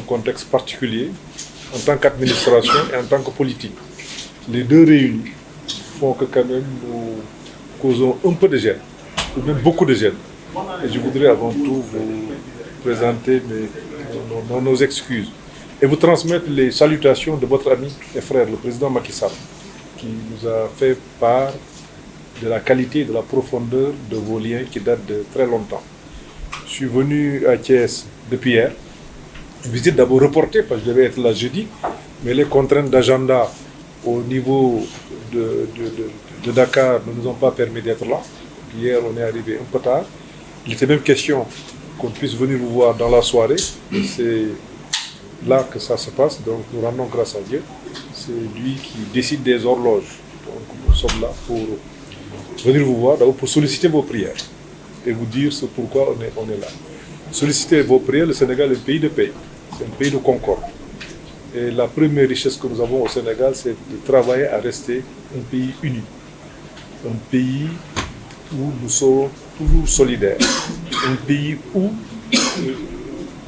contexte particulier, en tant qu'administration et en tant que politique. Les deux réunis font que quand même nous causons un peu de gêne, ou même beaucoup de gêne. Et je voudrais avant tout vous présenter nos excuses et vous transmettre les salutations de votre ami et frère, le président Macky Sall, qui nous a fait part de la qualité et de la profondeur de vos liens qui datent de très longtemps. Je suis venu à Thiès depuis hier, une visite d'abord reportée parce que je devais être là jeudi, mais les contraintes d'agenda au niveau de Dakar ne nous ont pas permis d'être là. Hier, on est arrivé un peu tard. Il était même question qu'on puisse venir vous voir dans la soirée. C'est là que ça se passe, donc nous rendons grâce à Dieu. C'est lui qui décide des horloges. Donc nous sommes là pour venir vous voir, d'abord pour solliciter vos prières et vous dire ce pourquoi on est là. Solliciter vos prières, le Sénégal est un pays de paix, c'est un pays de concorde. Et la première richesse que nous avons au Sénégal, c'est de travailler à rester un pays uni, un pays où nous sommes toujours solidaires, un pays où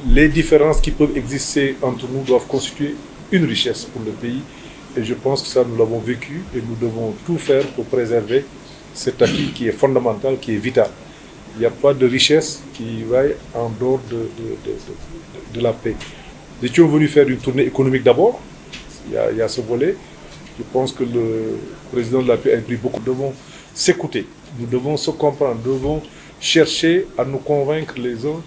les différences qui peuvent exister entre nous doivent constituer une richesse pour le pays. Et je pense que ça, nous l'avons vécu et nous devons tout faire pour préserver cet acquis qui est fondamental, qui est vital. Il n'y a pas de richesse qui vaille en dehors de la paix. Nous étions venus faire une tournée économique d'abord, il y a ce volet. Je pense que le président de la paix a pris beaucoup. Nous devons s'écouter, nous devons se comprendre, nous devons chercher à nous convaincre les uns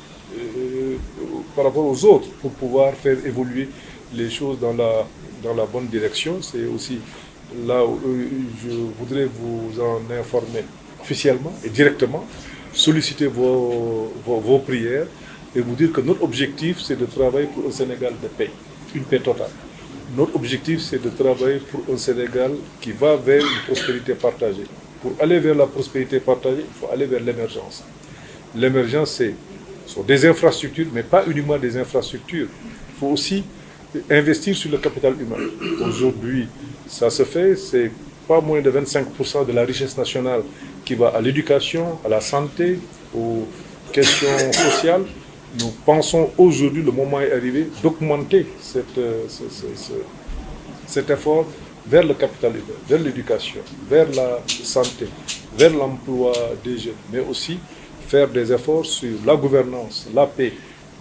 par rapport aux autres pour pouvoir faire évoluer les choses dans la bonne direction. C'est aussi là où je voudrais vous en informer officiellement et directement, solliciter vos prières et vous dire que notre objectif, c'est de travailler pour un Sénégal de paix, une paix totale. Notre objectif, c'est de travailler pour un Sénégal qui va vers une prospérité partagée. Pour aller vers la prospérité partagée, il faut aller vers l'émergence. L'émergence, ce sont des infrastructures, mais pas uniquement des infrastructures. Il faut aussi investir sur le capital humain. Aujourd'hui, ça se fait, c'est pas moins de 25% de la richesse nationale qui va à l'éducation, à la santé, aux questions sociales. Nous pensons aujourd'hui, le moment est arrivé, d'augmenter cet effort vers le capital humain, vers l'éducation, vers la santé, vers l'emploi des jeunes, mais aussi faire des efforts sur la gouvernance, la paix,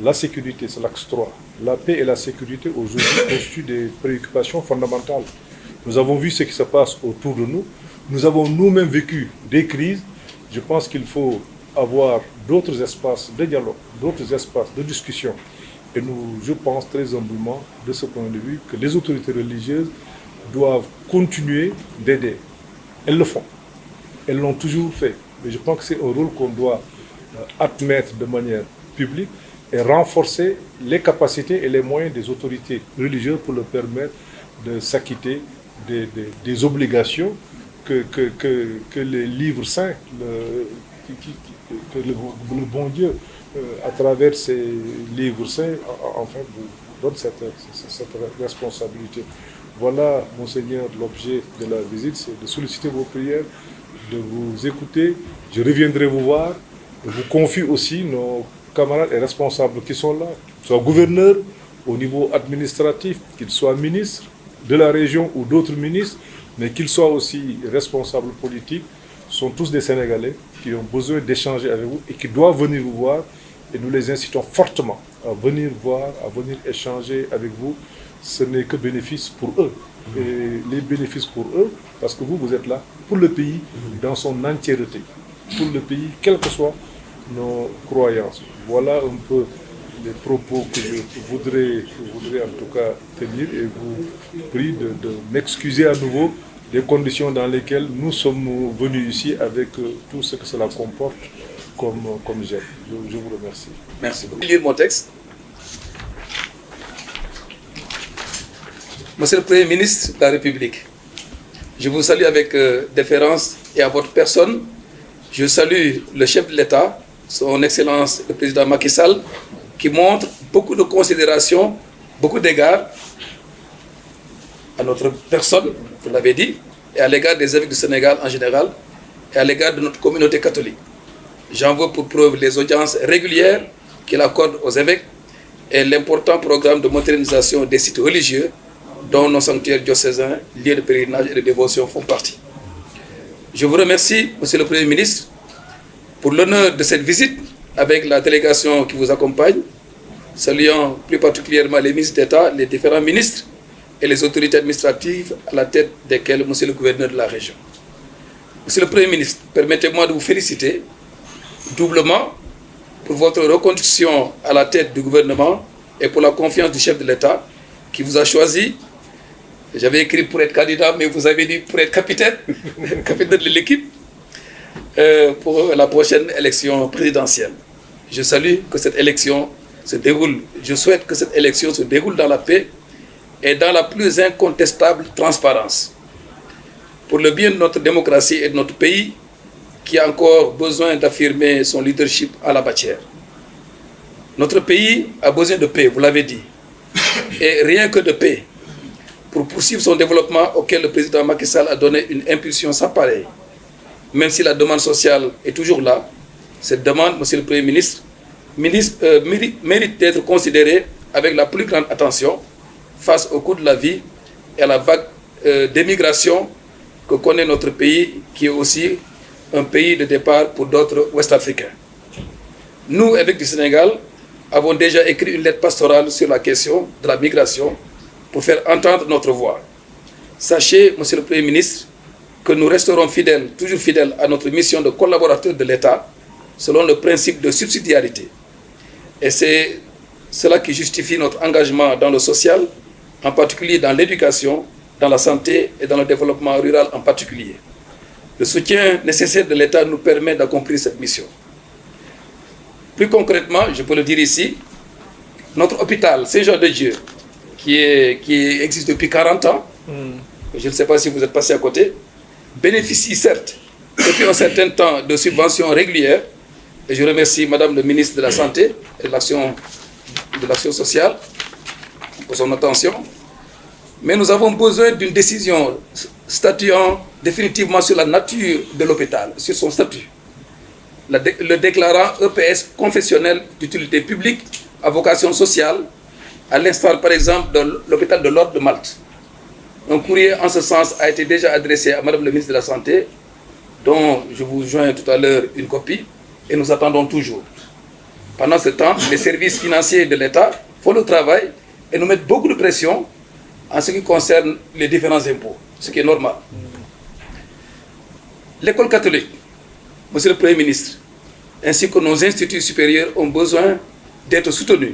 la sécurité, c'est l'axe 3. La paix et la sécurité aujourd'hui constituent des préoccupations fondamentales. Nous avons vu ce qui se passe autour de nous. Nous avons nous-mêmes vécu des crises. Je pense qu'il faut avoir d'autres espaces de dialogue, d'autres espaces de discussion. Et je pense très humblement, de ce point de vue, que les autorités religieuses doivent continuer d'aider. Elles le font. Elles l'ont toujours fait. Mais je pense que c'est un rôle qu'on doit admettre de manière publique et renforcer les capacités et les moyens des autorités religieuses pour leur permettre de s'acquitter des obligations que les livres saints, que le bon Dieu, à travers ces livres saints, enfin, vous donne cette responsabilité. Voilà, Monseigneur, l'objet de la visite, c'est de solliciter vos prières, de vous écouter. Je reviendrai vous voir. Je vous confie aussi nos camarades et responsables qui sont là, qu'ils soient gouverneurs au niveau administratif, qu'ils soient ministres de la région ou d'autres ministres, mais qu'ils soient aussi responsables politiques, sont tous des Sénégalais qui ont besoin d'échanger avec vous et qui doivent venir vous voir. Et nous les incitons fortement à venir voir, à venir échanger avec vous. Ce n'est que bénéfice pour eux. Et les bénéfices pour eux, parce que vous êtes là pour le pays dans son entièreté. Pour le pays, quelles que soient nos croyances. Voilà un peu les propos que je voudrais en tout cas tenir et vous prie de m'excuser à nouveau des conditions dans lesquelles nous sommes venus ici avec tout ce que cela comporte comme geste. Je vous remercie. Merci beaucoup. Je vais lire mon texte. Monsieur le Premier ministre de la République, je vous salue avec déférence et à votre personne. Je salue le chef de l'État, son Excellence le Président Macky Sall, qui montre beaucoup de considération, beaucoup d'égards à notre personne, vous l'avez dit, et à l'égard des évêques du Sénégal en général, et à l'égard de notre communauté catholique. J'en veux pour preuve les audiences régulières qu'il accorde aux évêques et l'important programme de modernisation des sites religieux dont nos sanctuaires diocésains, lieux de pèlerinage et de dévotion font partie. Je vous remercie, Monsieur le Premier ministre, pour l'honneur de cette visite avec la délégation qui vous accompagne, saluant plus particulièrement les ministres d'État, les différents ministres et les autorités administratives à la tête desquelles Monsieur le gouverneur de la région. Monsieur le Premier ministre, permettez-moi de vous féliciter doublement pour votre reconduction à la tête du gouvernement et pour la confiance du chef de l'État qui vous a choisi. J'avais écrit pour être candidat, mais vous avez dit pour être capitaine, capitaine de l'équipe, pour la prochaine élection présidentielle. Je salue que cette élection se déroule, je souhaite que cette élection se déroule dans la paix et dans la plus incontestable transparence. Pour le bien de notre démocratie et de notre pays, qui a encore besoin d'affirmer son leadership à la matière. Notre pays a besoin de paix, vous l'avez dit, et rien que de paix, pour poursuivre son développement auquel le président Macky Sall a donné une impulsion sans pareille. Même si la demande sociale est toujours là, cette demande, Monsieur le Premier ministre, mérite d'être considérée avec la plus grande attention face au coût de la vie et à la vague d'émigration que connaît notre pays, qui est aussi un pays de départ pour d'autres Ouest-Africains. Nous, évêques du Sénégal, avons déjà écrit une lettre pastorale sur la question de la migration pour faire entendre notre voix. Sachez, Monsieur le Premier ministre, que nous resterons fidèles, toujours fidèles à notre mission de collaborateur de l'État, selon le principe de subsidiarité. Et c'est cela qui justifie notre engagement dans le social, en particulier dans l'éducation, dans la santé et dans le développement rural en particulier. Le soutien nécessaire de l'État nous permet d'accomplir cette mission. Plus concrètement, je peux le dire ici, notre hôpital Saint-Jean-de-Dieu, qui existe depuis 40 ans, je ne sais pas si vous êtes passé à côté, bénéficie certes depuis un certain temps de subventions régulières, et je remercie Madame le ministre de la Santé et de l'Action sociale pour son attention, mais nous avons besoin d'une décision statuant définitivement sur la nature de l'hôpital, sur son statut, le déclarant EPS confessionnel d'utilité publique à vocation sociale, à l'instar par exemple de l'hôpital de l'Ordre de Malte. Un courrier en ce sens a été déjà adressé à Madame le ministre de la Santé, dont je vous joins tout à l'heure une copie, et nous attendons toujours. Pendant ce temps, les services financiers de l'État font le travail et nous mettent beaucoup de pression en ce qui concerne les différents impôts, ce qui est normal. L'école catholique, Monsieur le Premier ministre, ainsi que nos instituts supérieurs ont besoin d'être soutenus,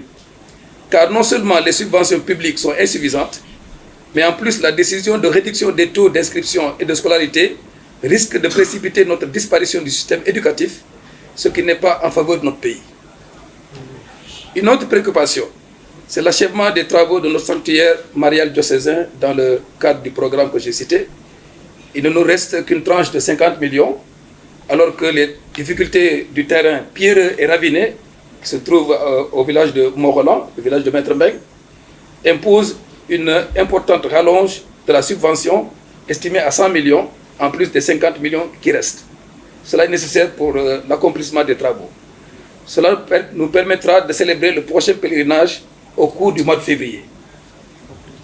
car non seulement les subventions publiques sont insuffisantes, mais en plus la décision de réduction des taux d'inscription et de scolarité risque de précipiter notre disparition du système éducatif, ce qui n'est pas en faveur de notre pays. Une autre préoccupation, c'est l'achèvement des travaux de notre sanctuaire marial diocésain dans le cadre du programme que j'ai cité. Il ne nous reste qu'une tranche de 50 millions, alors que les difficultés du terrain pierreux et raviné, qui se trouve au village de Mont-Roland, le village de Maître Mbeng, imposent une importante rallonge de la subvention estimée à 100 millions, en plus des 50 millions qui restent. Cela est nécessaire pour l'accomplissement des travaux. Cela nous permettra de célébrer le prochain pèlerinage au cours du mois de février,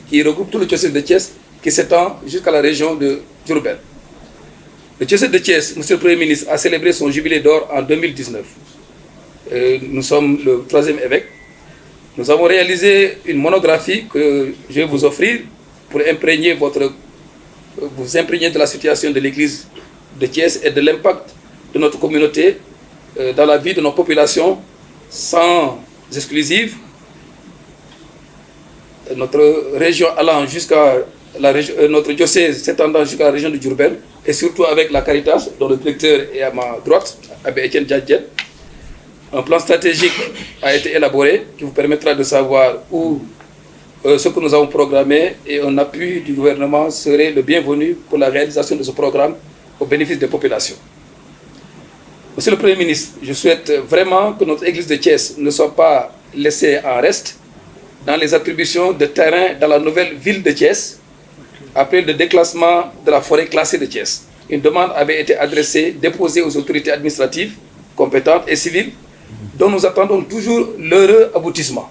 qui regroupe tout le diocèse de Thiès, qui s'étend jusqu'à la région de Diourbel. Le diocèse de Thiès, Monsieur le Premier ministre, a célébré son jubilé d'or en 2019. Nous sommes le 3e évêque. Nous avons réalisé une monographie que je vais vous offrir pour vous imprégner de la situation de l'Église de Thiès et de l'impact de notre communauté dans la vie de nos populations sans exclusive. Notre région allant jusqu'à notre diocèse s'étendant jusqu'à la région de Diourbel, et surtout avec la Caritas, dont le directeur est à ma droite, Abbé Etienne Djadjen. Un plan stratégique a été élaboré qui vous permettra de savoir où ce que nous avons programmé, et un appui du gouvernement serait le bienvenu pour la réalisation de ce programme au bénéfice des populations. Monsieur le Premier ministre, je souhaite vraiment que notre église de Thiès ne soit pas laissée en reste dans les attributions de terrain dans la nouvelle ville de Thiès, après le déclassement de la forêt classée de Thiès. Une demande avait été adressée, déposée aux autorités administratives compétentes et civiles, dont nous attendons toujours l'heureux aboutissement.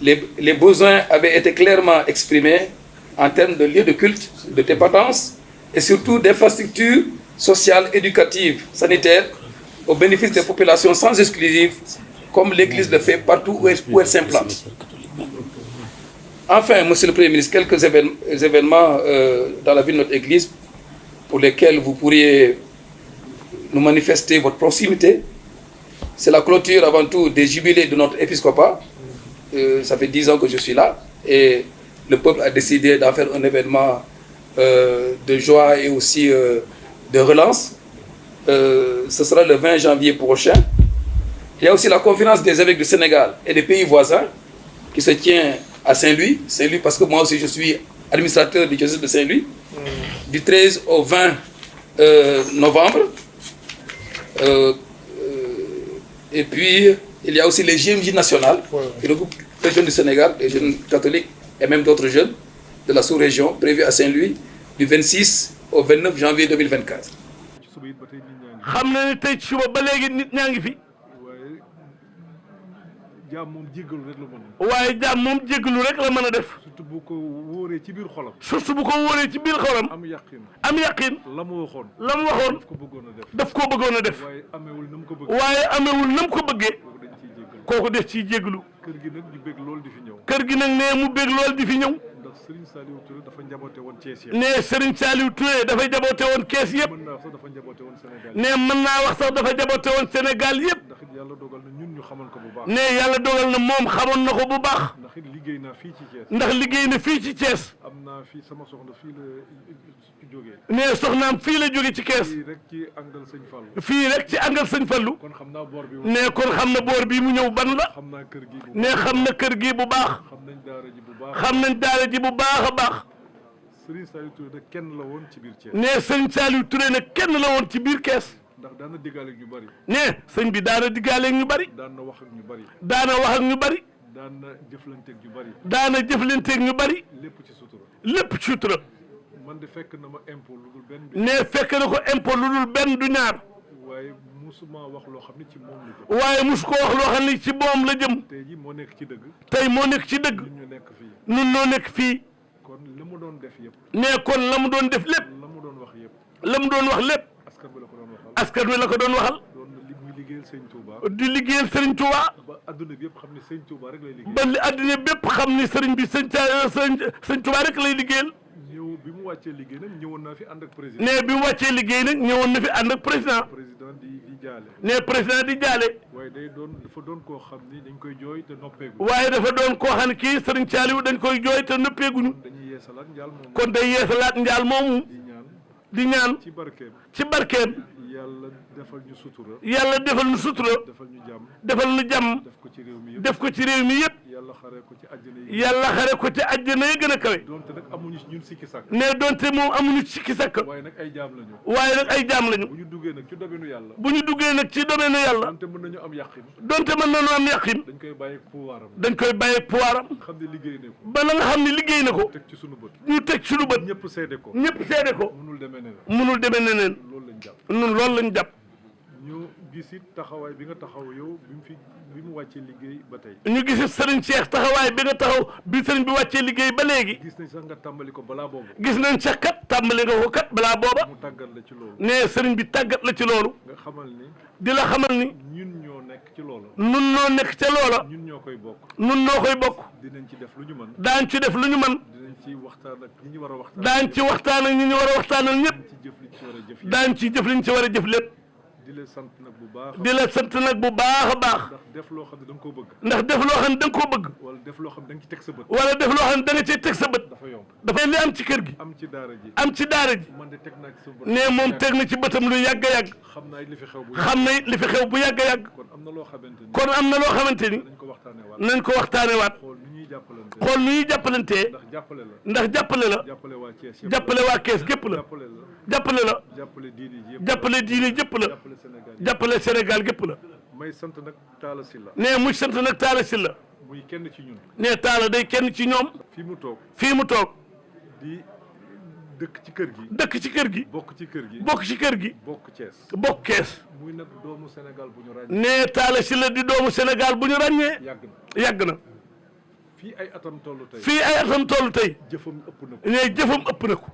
les besoins avaient été clairement exprimés en termes de lieux de culte, de dépendance et surtout d'infrastructures sociales, éducatives, sanitaires au bénéfice des populations sans exclusive, comme l'Église le fait partout où elle s'implante. Enfin, Monsieur le Premier ministre, quelques événements dans la vie de notre Église pour lesquels vous pourriez nous manifester votre proximité. C'est la clôture avant tout des jubilés de notre épiscopat. Ça fait 10 ans que je suis là et le peuple a décidé d'en faire un événement de joie et aussi de relance. Ce sera le 20 janvier prochain. Il y a aussi la conférence des évêques du Sénégal et des pays voisins qui se tient à Saint-Louis. Saint-Louis parce que moi aussi je suis administrateur du diocèse de Saint-Louis. Du 13 au 20 novembre. Et puis, il y a aussi les JMJ nationales, qui regroupent les jeunes du Sénégal, les jeunes catholiques et même d'autres jeunes de la sous-région, prévus à Saint-Louis, du 26 au 29 janvier 2024. xam na ne tey ci suba ba léegi nit ñaa ngi fi. jaam moom jéggalu rek la mën. waaye jaam moom jéggalu rek la mën a def. surtout bu ko wóoree ci biir xolam. surtout bu ko wóoree ci biir xolam. am yaqin. am yaqin. la mu waxoon. la mu waxoon. daf ko bëggoon a def. daf ko bëggoon a def. waaye amewul na mu ko bëggee. waaye amewul na mu ko bëggee. kooku dañ ciy jéggalu. kooku def ciy jéggalu. kër gi nag ñu bég lool di fi ñëw. kër gi nag nee mu bég lool di fi ñëw. ndax Serigne Saliou Touré dafa njaboote woon Thiès yëpp. nee Serigne Saliou Touré dafay jaboote woon kees yëpp. mën naa wax sax dafa njaboote woon Sénégal. nee mën naa wax sax dafa jaboote woon Sénégal yëpp. ndax it yàlla dogal na ñun ñu xamoon ko bu baax. nee yàlla dogal na moom xamoon na ko bu baax. ndax it liggéey naa fii ci Thiès. ndax liggéey na fii ci Thiès. am naa fii sama soxna fii la jógee. nee soxnaam fii la jóge ci kees. fii rek ci angal sëñ Fallou. fii rek ci angal sëñ Fallou. kon xam naa boor bi. nee kon xam na boor bii mu ñëw ban la. xam naa kër gi bu baax. nee xam na kër gi bu baax. xam nañ daara ji bu baax. xam nañ daara ji bu baax a baax. Serigne Saliou Touré nag kenn la woon ci biir Thiès. nee Serigne Saliou Touré nag kenn la woon ci biir kees. ndax daana diggaale ak ñu bari. nee sëñ bi daana diggaale ak ñu bari. daan na wax ak ñu bari. daana wax ak ñu bari. daan na jëflante ak ñu bari. daana jëflante ak ñu bari. lépp ci sutura. lépp ci sutura. man de fekk na ma impôt lu dul benn bi. nee fekk na ko impôt lu dul benn du ñaar. waaye musuma wax loo xam ne ci moom la jëm. waaye mus ko wax loo xam ne ci moom la jëm. tey ji moo nekk ci dëgg. tey moo nekk ci dëgg. ñun ñu nekk fii. nun noo nekk fii. kon li mu doon def yëpp. nee kon la mu doon def lépp. la mu doon wax yëpp. la mu doon wax lépp. askan bi la ko doon waxal. askan wi la ko doon waxal. doon na li muy liggéeyal sëñ Touba. di liggéeyal Serigne Touba. ba adduna bi yëpp xam ne sëñ Touba rek lay liggéeyal. ba li adduna bépp xam ni Serigne bi sëñ Touba rek lay liggéeyal. ñëw bi mu wàccee liggéey nag ñëwoon naa fi ànd ak président. nee bi mu wàccee liggéey nag ñëwoon na fi ànd ak président. président di jaale. nee président di jaale. waaye dafa doon koo xam ni dañ koy jooy te noppeegu. waaye dafa doon koo xam ne kii Serigne Saliou dañ koy jooy te nëppeeguñu. dañuy yeesalaat njaal moomu. kon day yeesalaat njaal moomu. di ñaan ci barkeem. ci barkeem. yàlla defal ñu sutura. yàlla defal ñu sutura. defal ñu jàmm. defal ñu jàmm. def ko ci réew mi yëpp. def ko ci réew mi yëpp. yàlla xare ko ci àjjana yi. yàlla xare ko ci àjjana yi gën a kawe. donte nag amuñu ñun sikki sàkk. ne donte moom amuñu sikki sàkk. waaye nag ay jaam lañu. waaye nag ay jaam lañu. bu ñu duggee nag ci domaine yàlla. bu ñu duggee nag ci domaine yàlla. donte mën nañu am yàqin. donte mën nañu am yàqin. dañ koy bàyyi pouvoir am. dañ koy bàyyi pouvoir am. xam ne liggéey na ko. ba la nga xam ne liggéey na ko. teg ci sunu bët. ñu teg ci lu bët. ñëpp seede ko. ñëpp seede ko. mënul demee neneen. mënul demee neneen. loolu lañ jàpp. ñun loolu lañ jàpp. ñu gis it taxawaay bi nga taxaw yow bi mu wàccee liggéey ba tey. ñu gis Serigne Cheikh taxawaay bi nga taxaw bi Serigne bi wàccee liggéey ba léegi. gis nañ sax nga tàmbali ko balaa boobu. gis nañ sax kat tàmbali nga ko kat balaa booba. mu tàggat la ci loolu. nee Serigne bi tàggat la ci loolu. nga xamal ni. di la xamal ni. ñun ñoo nekk ci loolu. nun noo nekk ca loola. ñun ñoo koy bokk. nun noo koy bokk. dinañ ci def lu ñu mën. daañ ci def lu ñu mën. dinañ ci waxtaan ak ñi ñu war a waxtaan. daañ ci waxtaan ak ñi ñu war a waxtaanal ñëpp. daañ ci jëf li ci war a jëf. daañ ci jëf liñ ci war a jëf lépp. di la sant nag bu baax. di la sant nag bu baax a baax. ndax def loo xam ne da nga koo bëgg. ndax def loo xam ne da nga koo bëgg. wala def loo xam ne da nga ci teg sa bët. wala def loo xam ne da nga cee teg sa bët. dafa yomb. dafay li am ci kër gi. am ci daara ji. am ci daara ji. man de teg naa ci sa bët. ne moom teg na ci bëtam lu yàgg a yàgg. xam naa li fi xew bu xam na li fi xew bu yàgg a yàgg. kon am na loo xamante ni. kon am na loo xamante ni. nañ ko waxtaanee waat. nañ ko waxtaanee waat. xool ni ñuy jàppalante. xool nu ñuy jàppalantee. ndax jàppale la. ndax jàppale la. jàppale waa Thiès yëpp. jàppale waa Kees gépp la. jàppale la. jàppale la. jàppale diini ji yëpp. jàppale diine jëpp la. jàppale Sénégal yëpp. jàppale Sénégal gépp la. may sant nag Talla Sylla. ne muy sant nag Talla Sylla. muy kenn ci ñun. ne Talla day kenn ci ñoom. fii mu toog. fii mu toog. di dëkk ci kër gi. dëkk ci kër gi. bokk ci kër gi. bokk ci kër gi. bokk Thiès. bokk Kees. muy nag doomu Sénégal bu ñu ràññee. ne Talla Sylla di doomu Sénégal bu ñu ràññee. yàgg na. yàgg na. fii ay atam tollu tey. fii ay atam toll tey. jëfam ëpp na ko. ne jëfam ëpp na ko.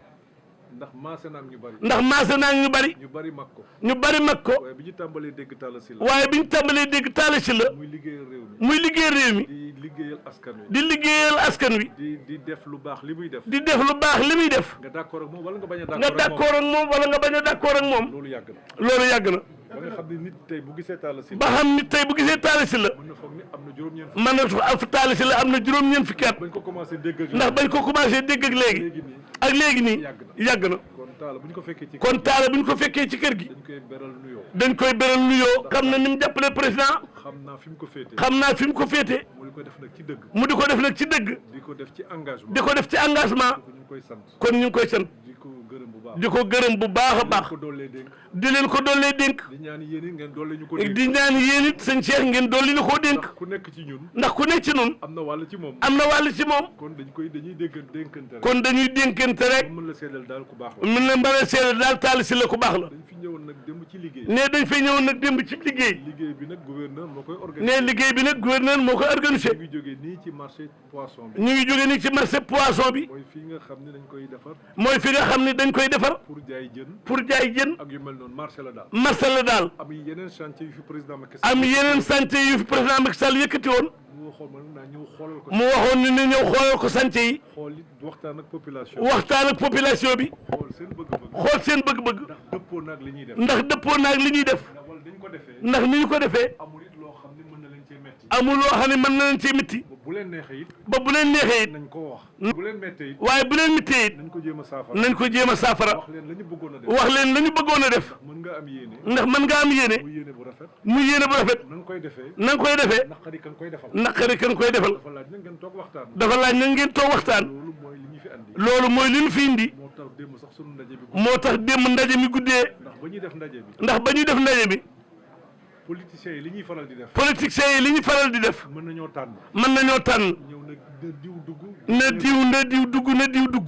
ndax maase naa ñu bari. ndax maase naa ñu bari. ñu bari mag ko. ñu bari mag ko. waaye bi ñu tàmbalee dégg Talla Sylla. waaye bi ñu tàmbalee dégg Talla Sylla. muy liggéeyal réew mi. muy liggéey réew mi. di liggéeyal askan wi. di liggéeyal askan wi. di def lu baax li muy def. di def lu baax li muy def. nga d'accord ak moom wala nga bañ a nga d'accord ak moom wala nga bañ a d'accord ak moom. loolu yàgg na. loolu yàgg na. ba nga xam ne nit tey bu gisee Talla Sylla. ba xam ni tey bu gisee Talla Sylla. mën na foog ni am na juróom-ñeent. mën na Talla Sylla am na juróom-ñeent fukki at. bañ ko commencé dégg ak. ndax bañ ko commencé dégg ak léegi. ak léegi nii yàgg na. kon Talla bu ñu ko fekkee ci. kon Talla bu ñu ko fekkee ci kër gi. dañ koy beral nuyoo. dañ koy beral nuyoo. xam na ni mu jàppale président. xam naa fi mu ko féete. xam naa fi mu ko féete. mu di ko def nag ci dëgg. mu di ko def nag ci dëgg. di ko def ci engagement. di ko def ci engagement. ñu ngi koy sant. kon ñu ngi koy sant. di ko gërëm bu baax. di ko gërëm bu baax a baax. di ko dollee dénk. di leen ko dollee dénk. di ñaan yéen it ngeen dollee ñu ko dénk. di ñaan yéen it sëñ Cheikh ngeen dolli ñu koo dénk. ndax ku nekk ci ñun. ndax ku nekk ci ñun. am na wàll ci moom. am na wàll ci moom. kon dañuy dénkante rek. kon dañuy dénkante rek. mën la seedal daal ku baax la. mën na mën a seedal daal Talla Sylla ku baax la. dañ fi ñëwoon nag démb ci liggéey. ne dañ fay ñëwoon nag démb ci liggéey. liggéey bi nag gouverneur moo koy organisé. ne liggéey bi nag gouverneur moo koy organisé. ñu ngi jógee nii ci marché poisson bi. ñu ngi jógee nii ci marché poisson bi. mooy fii nga xam ne dañ koy defar. mooy fi nga xam ne dañ koy defar. pour jaay jën. pour jaay jën. ak yu mel noonu marché la daal. marché la daal. am yeneen chantier yu fi président Macky Sall. am yeneen chantier yu fi président Macky Sall yëkkati woon. mu waxoon ma naa ñëw xoolal ko. mu waxoon ni ne ñëw xoolal ko chantier yi. xool it waxtaan ak population. waxtaan ak population bi. xool seen bëgg-bëgg. xool seen bëgg-bëgg. ndax dëppoo naag li ñuy def. ndax dëppoo naag li ñuy def. wala dañ ko defee. ndax ni ñu ko defee. amul it loo xam ne mën na leen cee metti. amul loo xam ne mën na leen cee mitti. bu leen neexee it. ba bu leen neexee it. nañ ko wax. bu leen mettee it. waaye bu leen mittee it. nañ ko jéem a saafara. nañ ko jéem a saafara. wax leen la ñu bëggoon a def. wax leen la ñu bëggoon a def. mën nga am yéene. ndax mën nga am yéene. mu yéene bu rafet. mu yéene bu rafet. na nga koy defee. na nga koy defee. naqari kan koy defal. naqari kan koy defal. dafa laaj na ngeen toog waxtaan. dafa laaj na ngeen toog waxtaan. loolu mooy li ñu fi andi. loolu mooy li ñu fi indi. moo tax démb sax sunu ndaje bi. moo tax démb ndaje mi guddee. ndax ba ñuy def ndaje bi. ndax ba ñuy def ndaje bi. politiciens yi li ñuy faral di def. politiciens yi li ñu faral di def. mën nañoo tànn. mën nañoo tànn. ñëw nag diw dugg. na diw dugg na diw dugg.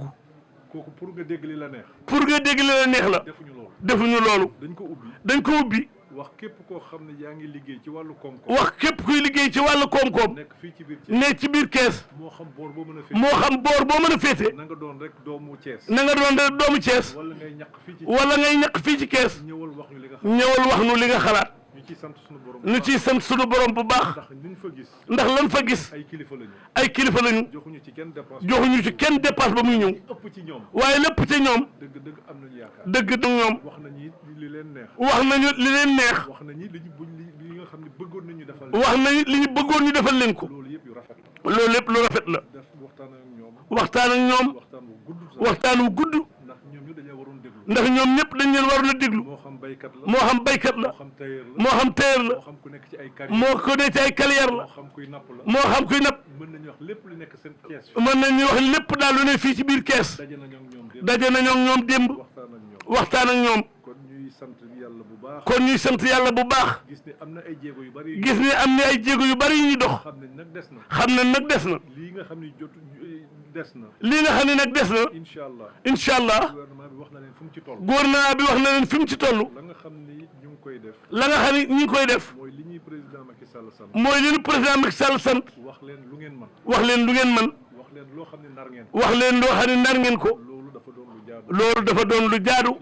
kooku pour nga dégg li la neex. pour nga dégg li la neex la. defuñu loolu. defuñu loolu. dañ ko ubbi. dañ ko ubbi. wax képp koo xam ne yaa ngi liggéey ci wàllu koom-koom. wax képp kuy liggéey ci wàllu koom-koom. nekk fii ci biir Thiès. ne ci biir kees. moo xam boor boo mën a féete. moo xam boor boo mën a féete. na nga doon rek doomu Thiès. na nga doon rek doomu Thiès. wala ngay ñaq fii ci. wala ngay ñaq fii ci kees. ñëwal wax ñu li nga xam. ñëwal wax nu li nga xalaat. ñu ciy sant sunu borom. ñu ciy sant sunu borom bu baax. ndax liñ fa gis. ndax lan fa gis. ay kilifa lañu. ay kilifa lañu. joxuñu ci kenn dépense. joxuñu ci kenn dépasse ba muy ñëw. ëpp ci ñoom. waaye lépp ci ñoom. dëgg am nañu yaakaar. dëgg ñoom. wax nañu it li leen neex. wax nañu li leen neex. wax nañu li nga xam ne bëggoon nañu defal. wax nañu li ñu bëggoon ñu defal leen ko. loolu yëpp yu rafet la. loolu lépp lu rafet la. def waxtaan ak ñoom. waxtaan ak ñoom. waxtaan wu gudd. waxtaan wu gudd. ndax ñoom ñu dañoo waroon déglu. ndax ñoom ñëpp dañ leen waroon a déglu. moo xam baykat la. moo xam baykat la. moo xam tailleur la. moo xam tailleur la. moo xam ku nekk ci ay carrière. moo ko nekk ci ay carrière la. moo xam kuy napp la. moo xam kuy napp. mën nañu wax lépp lu nekk seen kees. mën nañu wax lépp daal lu ne fii ci biir kees. daje nañoo ak ñoom démb. daje nañoo ak ñoom démb. waxtaan ak ñoom. waxtaan ak ñoom. kon ñuy sant yàlla bu baax. kon ñuy sant yàlla bu baax. gis ne am na ay jéego yu bari. gis ne am na ay jéego yu bari yu ñuy dox. xam nañ nag des na. xam nañ nag des na. lii nga xam ne des na. lii nga xam ne nag des na. incha allah. incha allah. gouvernement bi wax na leen fu mu ci toll. gouvernement bi wax na leen fi mu ci toll. la nga xam ni ñu ngi koy def. la nga xam ne ñu ngi koy def. mooy li ñuy président Macky Sall sant. mooy li ñu président Macky Sall sant. wax leen lu ngeen mën. wax leen lu ngeen mën. wax leen loo xam ne nar ngeen. wax leen loo xam ne nar ngeen ko. loolu dafa doon lu jaadu. loolu dafa doon lu jaadu.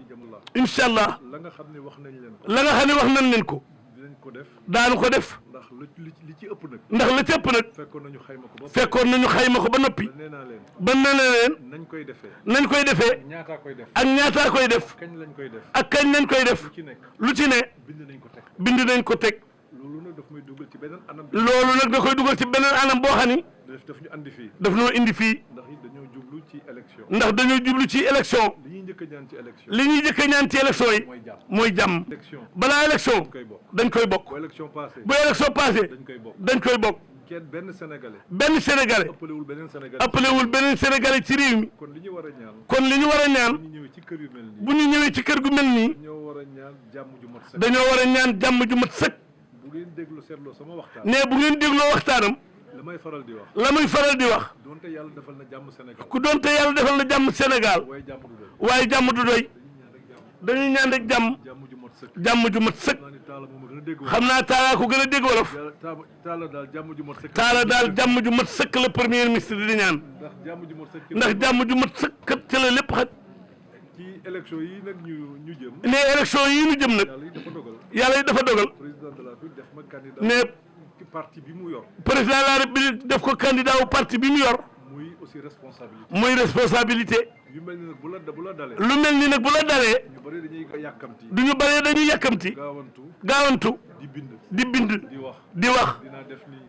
incha allah. la nga xam ne wax nañ leen ko. la nga xam ne wax nañ leen ko. dinañ ko def. daanu ko def. ndax li ci ëpp nag. ndax la ci ëpp nag. fekkoon nañu xayma ko ba. fekkoon nañu xayma ko ba noppi. nee naa leen. ba nee na leen. nañ koy defee. nañ koy defee. ñaataa koy def. ak ñaataa koy def. kañ lañ koy def. ak kañ lañ koy def. lu ci nekk. lu ci ne. bind nañ ko teg. bind nañ ko teg. loolu nag daf may dugal ci beneen anam. loolu nag da koy dugal ci beneen anam boo xam ni. daf ñu andi fii. daf noo indi fii. ndax it dañoo jublu ci élection. ndax dañoo jublu ci élection. li ñuy njëkk a ñaan ci élection. li ñuy njëkk a ñaan ci élection yi. mooy jàmm. mooy jàmm. élection. balaa élection. dañ koy bokk. dañ koy bokk. bu élection passé. bu élection passé. dañ koy bokk. dañ koy bokk. kenn benn sénégalais. benn sénégalais. ëppalewul beneen sénégalais. ëppalewul beneen sénégalais ci réew mi. kon li ñu war a ñaan. kon li ñu war a ñaan. bu ñu ñëwee ci kër yu mel nii. bu ñu ñëwee ci kër gu mel nii. dañoo war a ñaan jàmm ju mat sëkk. dañoo war a ñaan jàmm ju mat sëkk. bu ngeen déglu seetloo sama waxtaan. ne bu ngeen dégloo waxtaanam. la may faral di wax. la muy faral di wax. donte yàlla defal na jàmm Sénégal. ku donte yàlla defal na jàmm Sénégal. waaye jàmm du doy. waaye jàmm du doy. dañuy ñaan rek jàmm. jàmm ju mat sëkk. jàmm ju mat sëkk. Talla moom a gën a dégg xam naa Talla ko gën a dégg wolof. Talla daal jàmm ju mat sëkk. Talla daal jàmm ju mat sëkk la premier ministre di ñaan. ndax jàmm ju mat sëkk. ndax jàmm ju mat sëkk ci la lépp xaj. ci élection yi nag ñu jëm. ne élection yi ñu jëm nag. yàlla yi dafa dogal. président de la République def ma candidat. ne parti bi mu yor. président de la République def ko candidat wu parti bi mu yor. muy aussi responsabilité. muy responsabilité. yu mel ni nag bu la dalee. lu mel ni nag bu la dalee. ñu bëri dañuy yàkkamti. du ñu bëree dañuy yàkkamti. gaawantu. di bind. di wax.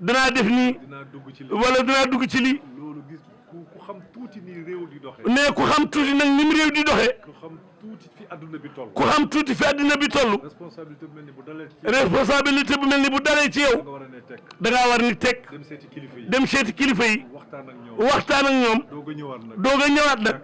dinaa def nii. dinaa dugg ci lii. wala dinaa dugg ci lii. loolu gis ku xam tuuti ni réew di doxee. ne ku xam tuuti nag ni mu réew di doxee. ku xam tuuti fi adduna bi toll. ku xam tuuti fi adduna bi toll. responsabilité bu mel ni bu dalee ci. responsabilité bu mel ni bu dalee ci yow. da ngaa war ni teg. dem seeti kilifa yi. dem seeti kilifa yi. waxtaan ak ñoom. waxtaan ak ñoom. doog a ñëwaat nag. doog a ñëwaat nag.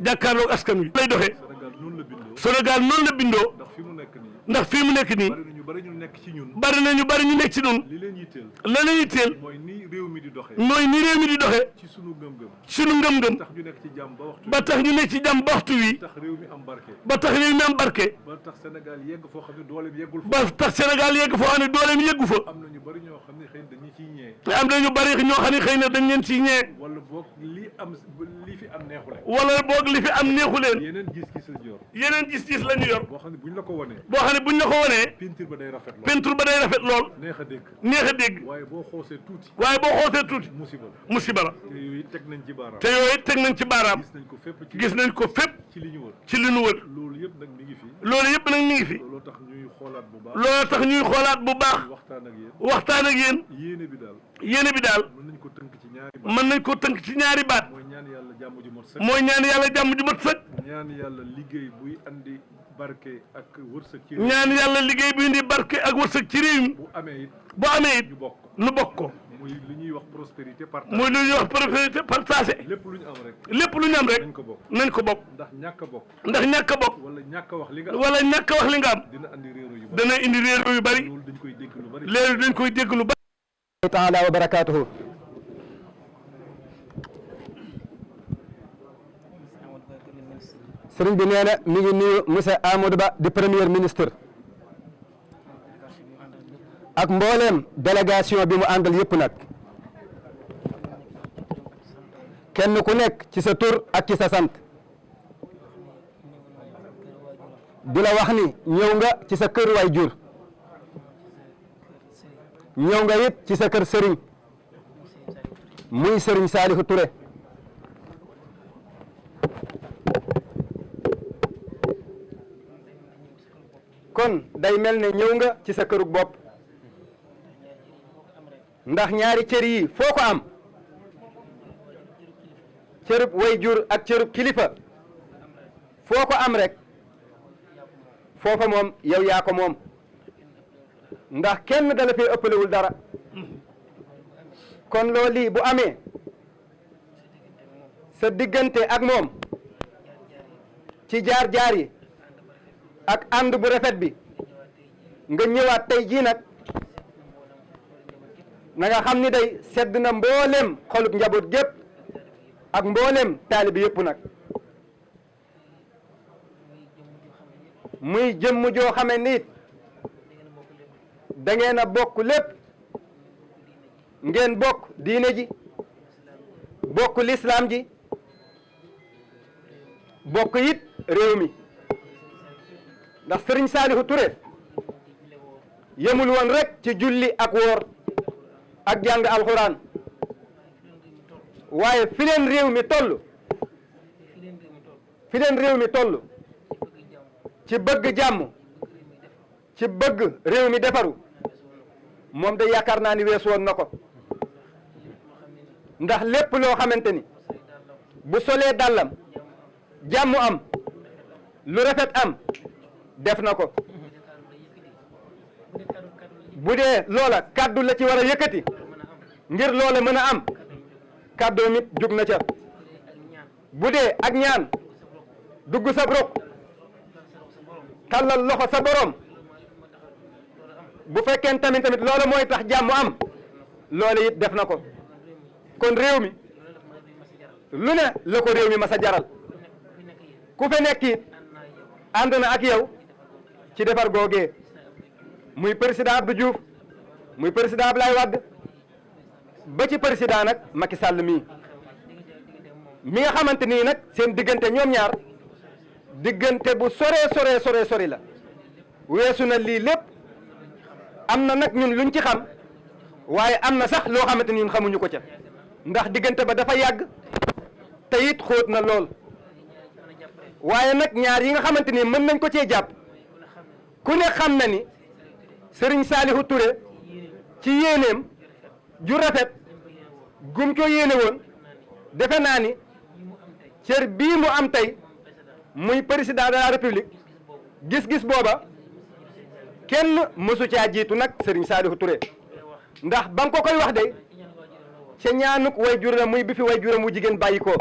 jàkkaarloog askan wi. lay doxee. Sénégal noonu la bindoo. Sénégal noonu la bindoo. ndax fi mu nekk nii. ndax fii mu nekk nii. bari ñu nekk ci ñun. bari na ñu bari ñu nekk ci ñun. li leen yitteel. la leen yitteel. mooy ni réew mi di doxee. mooy ni réew mi di doxee. ci sunu ngëm-ngëm. sunu ngëm-ngëm. tax ñu nekk ci jàmm ba waxtu. ba tax ñu nekk ci jàmm ba waxtu wi. tax réew mi am barke. ba tax réew mi am barke. ba tax Sénégal yegg foo xam ne dooleem yeggul fa. ba tax Sénégal yegg foo xam ne dooleem yeggu fa. am na ñu bari ñoo xam ne xëy na dañu ciy ñee. am na ñu bari ñoo xam ne xëy na dañ leen ciy ñee. wala boog li fi am neexu leen. wala boog li fi am neexu leen. yeneen gis-gis la ñu yor. yeneen gis-gis la ñu yor. boo xam ne buñ la ko wanee. boo xam ne buñ la ko wanee. peinture ba day rafet lool. peinture ba day rafet lool. neex a dégg. neex a dégg. waaye boo xoosee tuuti. waaye boo xoosee tuuti. musiba la. te yooyu teg nañ ci baaraam. te yooyu teg nañ ci baaraam. gis nañ ko fépp. ci li ñu wër. ci li ñu wër. loolu yëpp nag mi ngi fi. loolu yëpp nag mi ngi fi. looloo tax ñuy xoolaat bu baax. looloo tax ñuy xoolaat bu baax. waxtaan ak yéen. waxtaan ak yéen. yéene bi daal. yéene bi daal. mën nañ ko tënk ci ñaari baat. mën nañ ko tënk ci ñaari baat. mooy ñaan yàlla jàmm ju mat sëkk. mooy ñaan yàlla jàmm ju mat sëkk. ñaan yàlla liggéey buy andi barke ak wërsëg ci ñaan yàlla liggéey buy indi barke ak wërsëg ci réew mi. bu amee it. ñu bokk ko. muy li ñuy wax prospérité partagée. muy li ñuy wax prospérité partagée. lépp lu ñu am rek. lépp lu ñu am rek. nañ ko bokk. ndax ñàkk a bokk. ndax ñàkk a bokk. wala ñàkk a wax li nga am. wala ñàkk a wax li nga am. dina andi réeróo yu bari. dana indi réeróo yu bari. loolu dañ koy dégg lu bari. léegi dañ koy dégg lu bari. taala wa barakaatuhu. sëriñ bi nee na mi ngi nuyu monsieur Amadou Ba di premier ministre. ak mbooleem délégation bi mu àndal yëpp nag. kenn ku nekk ci sa tur ak ci sa sant. di la wax ni ñëw nga ci sa kër waay jur. ñëw nga it ci sa kër sëriñ. muy sëriñ Saalihu Touré. kon day mel ne ñëw nga ci sa kërug bopp. ndax ñaari cër yi foo ko am. cërub way jur ak cërub kilifa. foo ko am rek. foofa moom yow yaa ko moom. ndax kenn dala fee ëppalewul dara. kon loolu lii bu amee. sa diggante ak moom. ci jaar-jaar yi. ak ànd bu rafet bi. nga ñëwaat tey jii nag. na nga xam ni day sedd na mboolem xolub njaboot gépp. ak mboolem taalibi yëpp nag. muy jëmm joo xame nit da ngeen a bokk lépp. ngeen bokk diine ji. bokk lislaam ji. bokk it réew mi. ndax Sëriñ Saalihu Touré yemul woon rek ci julli ak woor ak jàng alxuraan. waaye fi leen réew mi toll. fi leen réew mi toll. ci bëgg jàmm. ci bëgg réew mi defaru. moom de yaakaar naa ni weesu woon na ko. ndax lépp loo xamante ni bu solee dàllam jàmm am lu rafet am def na ko. bu dee loola kàddu la ci war a yëkkati ngir loola mën a am kàddoom it jug na ca. bu dee ak ñaan dugg sa rok tàllal loxo sa borom bu fekkee tamit loola mooy tax jàmm am loola it def na ko. kon réew mi lu ne la ko réew mi mas a jaral. ku fe nekk it ànd na ak yow ci defar googee. muy président Abdou Diouf muy président Abdoulaye Wade ba ci président nag Macky Sall mii mi nga xamante nii nag seen diggante ñoom ñaar diggante bu sore la weesu na lii lépp am na nag ñun luñ ci xam waaye am na sax loo xamante ni ñun xamuñu ko ca ndax diggante ba dafa yàgg te it xóot na lool waaye nag ñaar yi nga xamante ni mën nañ ko cee jàpp ku ne xam na ni Serigne Saliou Touré ci yéeneem ju rafet gum ko yéene woon defe naa ni cër bii mu am tey muy président de la république gis-gis booba kenn mësu caa jiitu nag Serigne Saliou Touré ndax ba nga ko koy wax de ca ñaanuk way juram muy bi fi way juram mu jigéen bàyyi ko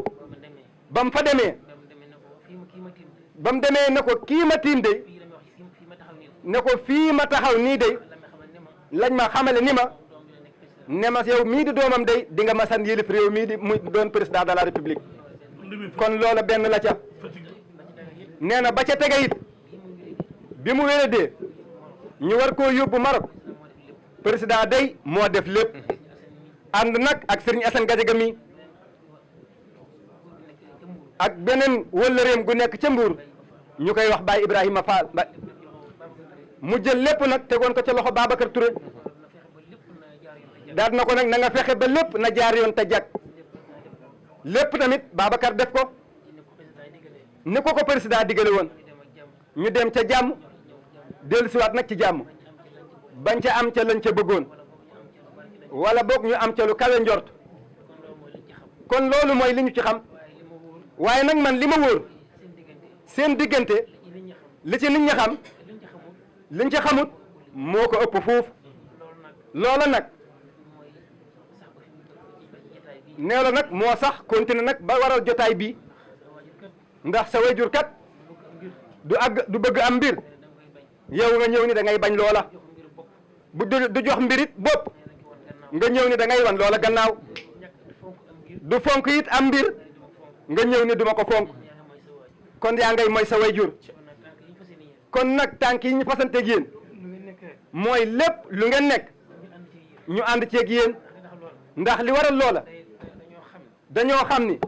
ba mu fa demee ba mu demee ne ko kii ma tiim de ne ko fii ma taxaw nii de lañ ma xamale ni ma ne ma yow mii di doomam day di nga ma san yëlif réew mii di muy doon président de la république kon loola benn la ca nee na ba ca tege it bi mu wéradee ñu war koo yóbbu Maroc président day moo def lépp ànd nag ak Serigne Assane Gadiaga mi ak beneen wëllëreem gu nekk ca Mbuur ñu koy wax Baye Ibrahima Fall mu jël lépp nag tegoon ko ca loxo Babacar Touré daal na ko nag na nga fexe ba lépp na jaar yoon te jag lépp tamit Babacar def ko ni ko président diggale woon ñu dem ca jàmm dellusiwaat nag ci jàmm bañ ca am ca lañ ca bëggoon wala boog ñu am ca lu kawe njort kon loolu mooy li ñu ci xam waaye nag man li ma wóor seen diggante li ci nit ñi xam liñ ci xamut moo ko ëpp fuuf loola nag nee la nag moo sax continué nag ba waral jotaay bi ndax sa wayjur kat du bëgg am mbir yow nga ñëw ni da ngay bañ loola bu du jox mbirit bopp nga ñëw ni da ngay wan loola gannaaw du fonk it am mbir nga ñëw ni duma ko fonk kon yaa ngay mooy sa wayjur kon nag tànk yi ñu fasanteeg yéen mooy lépp lu ngeen nekk ñu ànd ceeg yéen ndax li waral loola dañoo xam ni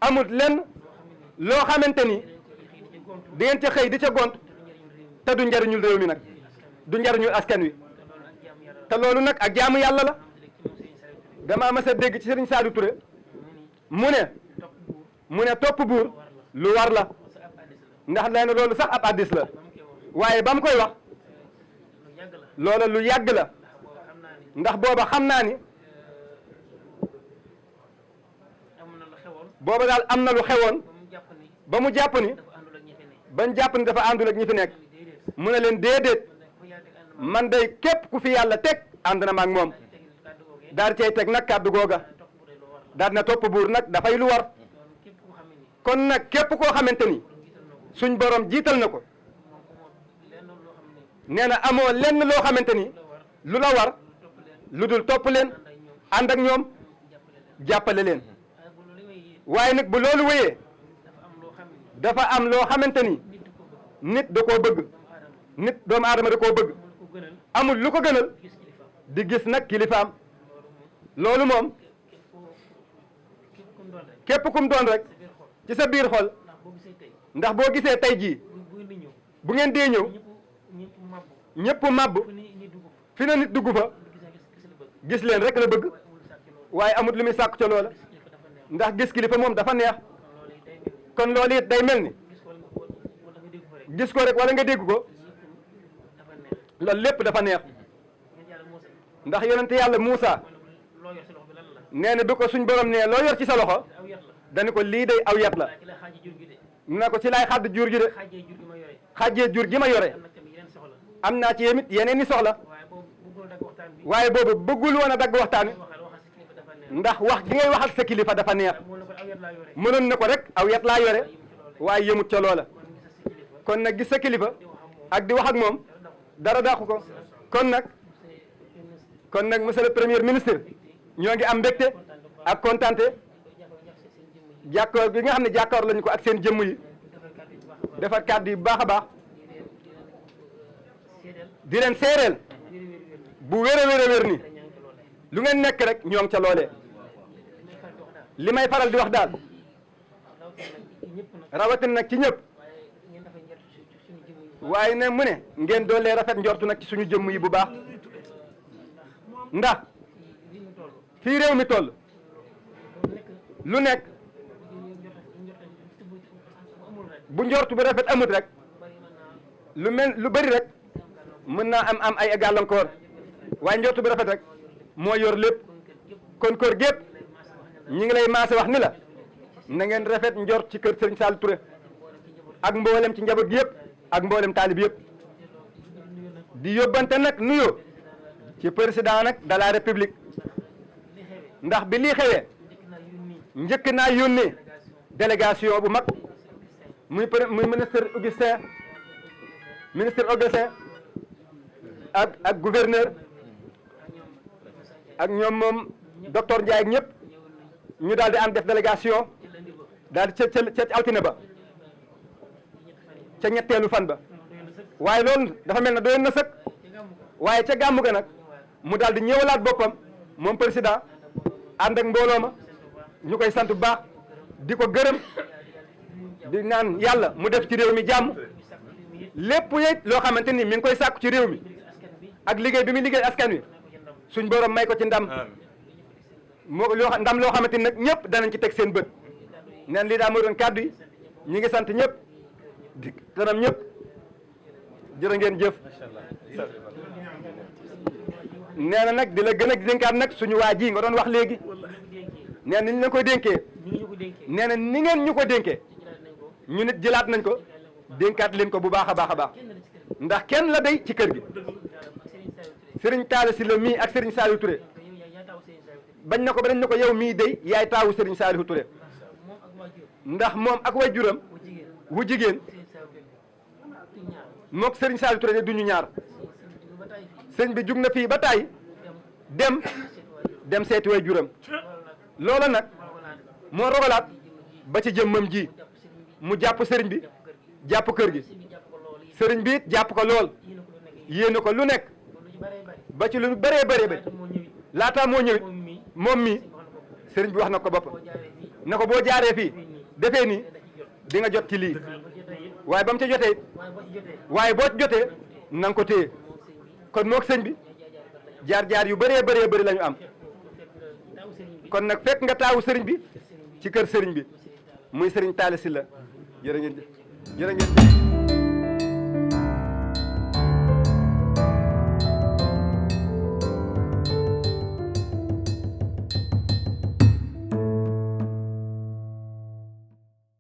amul lenn loo xamante ni di ngeen ca xëy di ca gont te du njariñul réew mi nag du njariñul askan wi te loolu nag ak jaamu yàlla la dama mas a dégg ci Serigne Saliou Touré mu ne topp buur lu war la ndax nee na loolu sax ab addis la waaye ba mu koy wax loola lu yàgg la ndax booba xam naa ni booba daal am na lu xewoon ba mu jàpp ni bañ jàpp ni dafa àndul ak ñi fi nekk mu ne leen déedéet man day képp ku fi yàlla teg ànd na ma ak moom daal di cay teg nag kàddu googa daal na topp buur nag dafay lu war kon nag képp koo xamante ni suñ borom jiital na ko nee na amoo lenn loo xamante ni lu la war lu dul topp leen ànd ak ñoom jàppale leen waaye nag bu loolu wéyee dafa am loo xamante ni nit da koo bëgg nit doomu aadama da koo bëgg amul lu ko gënal di gis nag kilifaam loolu moom képp kum doon rek ci sa biir xol ndax boo gisee tey jii bu ngeen dee ñëw ñëpp màbb fi na nit dugg fa gis leen rek la bëgg waaye amut lu muy sàkk ca loola ndax gis kilifa moom dafa neex kon loolu it day mel ni gis ko rek wala nga dégg ko loolu lépp dafa neex ndax yonente yàlla Muusa nee na bi ko suñ borom nee loo yor ci sa loxo dañu ko lii day aw yat la na ko ci laay xadd jur gi de xàjjee jur gi ma yore am naa ci yemit yeneen i soxla waaye boobu bëggul woon a dagg waxtaan ndax wax gi ngay wax ak sa kilifa dafa neex mënoon na ko rek aw yat laa yore waaye yëmut ca loola kon nag gis sa kilifa ak di wax ak moom dara dàqu ko kon nag monsieur le premier ministre ñoo ngi am mbégte ak kontante jàkkoor bi nga xam ne jàkkoor lañu ko ak seen jëmm yi defar kàddu yi bu baax a baax di leen seereel bu wér a wér a wér ni lu ngeen nekk rek ñoo ngi ca loolee li may faral di wax daal rawatina nag ci ñëpp waaye ne mu ne ngeen doolee rafet njortu nag ci suñu jëmm yi bu baax ndax fii réew mi toll lu nekk bu njortu bu rafet amut rek lu bari rek mën naa am ay gàllankoor waaye njortu bu rafet rek moo yor lépp kon kër gépp ñi ngi lay maase wax ni la na ngeen rafet njort ci kër Serigne Saliou Touré ak mboolem ci njaboot gi yëpp ak mboolem taalib yëpp di yóbbante nag nuyoo ci président nag de la république ndax bi lii xewee njëkk naa yónnee délégation bu mag muy ministre Augustin ak gouverneur ak ñoom moom docteur Ndiaye ak ñëpp ñu daal di ànd def délégation daal di ca altine ba ca ñetteelu fan ba waaye loolu dafa mel ne doyoon na sëkk waaye ca gàmmu ga nag mu daal di ñëwalaat boppam moom président ànd ak mbooloo ma ñu koy sant bu baax di ko gërëm di naan yàlla mu def ci réew mi jàmm lépp yëpp loo xamante ni mi ngi koy sàkku ci réew mi ak liggéey bi muy liggéey askan wi suñ borom may ko ci ndam ndam loo xamante ni nag ñëpp danañ ci teg seen bët neen lii daa moo doon kàddu yi ñi ngi sant ñëpp di gërëm ñëpp jërë ngeen jëf nee na nag di la gën a dénkaat nag suñu waa ji nga doon wax léegi nee na ni ñu leen koy dénkee nee na ni ngeen ñu ko dénkee ñu nit jëlaat nañ ko dénkaat leen ko bu baax a baax a baax ndax kenn la day ci kër gi Serigne Talla Sylla mii ak Serigne Saliou Touré bañ na ko ba dañ na ko yow mii day yaay taawu Serigne Saliou Touré ndax moom ak way juram wu jigéen mook Serigne Saliou Touré de duñu ñaar sëñ bi jug na fii ba taay dem seeti way juram loola nag moo rogalaat ba ci jëmmam ji mu jàpp sëriñ bi jàpp kër gi sëriñ bi it jàpp ko lool yéene ko lu nekk ba ci lu bëree ba laataa moo ñëwit moom mi sëriñ bi wax na ko boppam na ko boo jaaree fii defee nii di nga jot ci lii waaye ba mu ca jotee waaye boo ci jotee na nga ko téye kon moog sëñ bi jaar-jaar yu bëree bëri la ñu am kon nag fekk nga taawu sëriñ bi ci kër sëriñ bi muy sëriñ Talla Sylla jërë ngeen